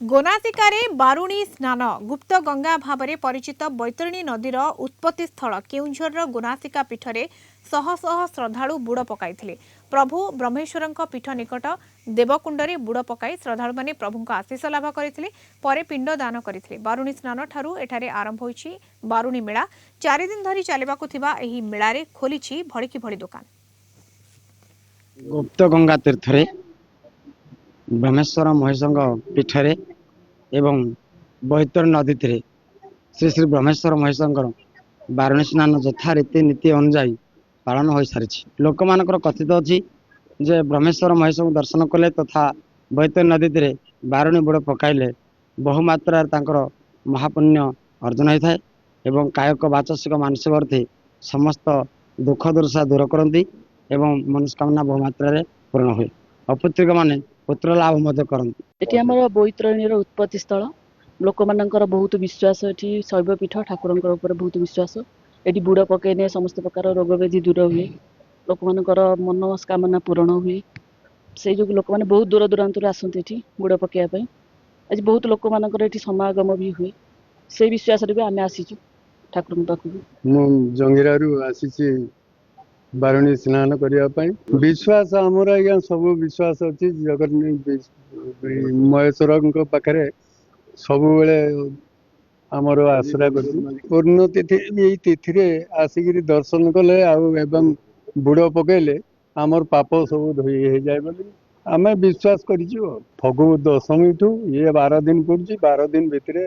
गोनासिकार बारुणी स्नान गुप्त गंगा भाव में परिचित बैतरणी नदीर उत्पत्ति स्थल केउंझर गोनासिका पीठ में शह शह श्रद्धालु बुड़ पकाई प्रभु ब्रह्मेश्वर पीठ निकट देवकुंड बुड़ पकाई श्रद्धालु मैंने प्रभु आशीष लाभ करते पिंड दान करते बारुणी स्नान ठारू एठारे आरंभ होइछि बारुणी मेला 4 दिन धरी चलिबाकु थिबा एही मेलारे खोलिछि भड़िकी भड़ी दुकान। गुप्त गंगा तीर्थ ब्रह्मेश्वर महेशंग पीठरे एवं बैतर नदी थे श्री श्री ब्रह्मेश्वर महेशंकर बारुणी स्नान यथा रीति नीति अनुजाई पालन हो सारी लोक मान कथित अच्छी जे ब्रह्मेश्वर महेश दर्शन कले तथा बैतर नदी थे बारुणी बुड़ पकाइले बहुमात्रा महापुण्य अर्जन होता है एवं कायक वाचसिक मानसिक अर्थे समस्त दुख दुर्शा दूर करती एवं मनस्कामना बहुमात्रा पूर्ण हुए अपुत्रिक माने पुत्र लाभ मध्य करती। एटी आमर बैतरणीर उत्पत्ति स्थल लोक मानकर बहुत विश्वास एटी शैवपीठ ठाकुरंकर ऊपर बहुत विश्वास एटी बुड़ पकईने समस्त प्रकार रोग व्याधि दूर हुए लोक मानकर मनस्कामना पूरण हुए से जो लोक मैंने बहुत दूर दूरांतर आसती एटी बुड़ पकईया आज बहुत लोक मानकर एटी समागम भी हुए से विश्वास भी आम आसीचु ठाकुर पाखु जंगिरारू आसी बारुणी स्नान करने विश्वास आमर आज्ञा सब विश्वास अच्छी जगन्नाथ महेश्वर पाखे सब आमर आश्रा कर पूर्ण तिथि तिथि आसिक दर्शन कले एवं बुड़ पकईले आमर पाप सब धोई हो जाए बोली आम विश्वास करू दशमी ठू ये 12 दिन पड़ी 12 दिन भितर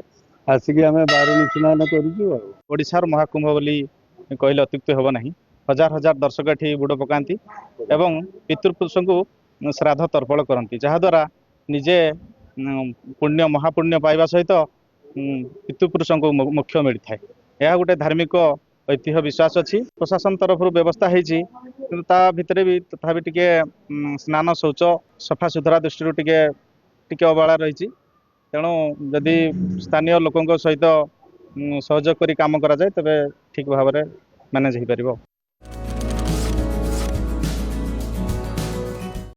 आसिक आम बारुणी स्नान करूशार महाकुंभ बोली कहले अत्युक्त हम ना हजार हजार दर्शक ये बुड़ पकाती एवं पितृपुरुष को श्राद्ध तर्पण करती जहाद्वारा निजे पुण्य महापुण्य पाइबा सहित पितृपुरुष को मोक्ष मिलता है। यह गोटे धार्मिक ऐतिह्य विश्वास अच्छी प्रशासन तरफ व्यवस्था होती भितर भी तथा टिके स्नान शौच सफा सुतरा दृष्टि टिके अवहेला रही तेणु जदि स्थानीय लोकों सहित सहयोग करी काम करा जाए तबे ठीक भाव में मैनेज हो पारिबो।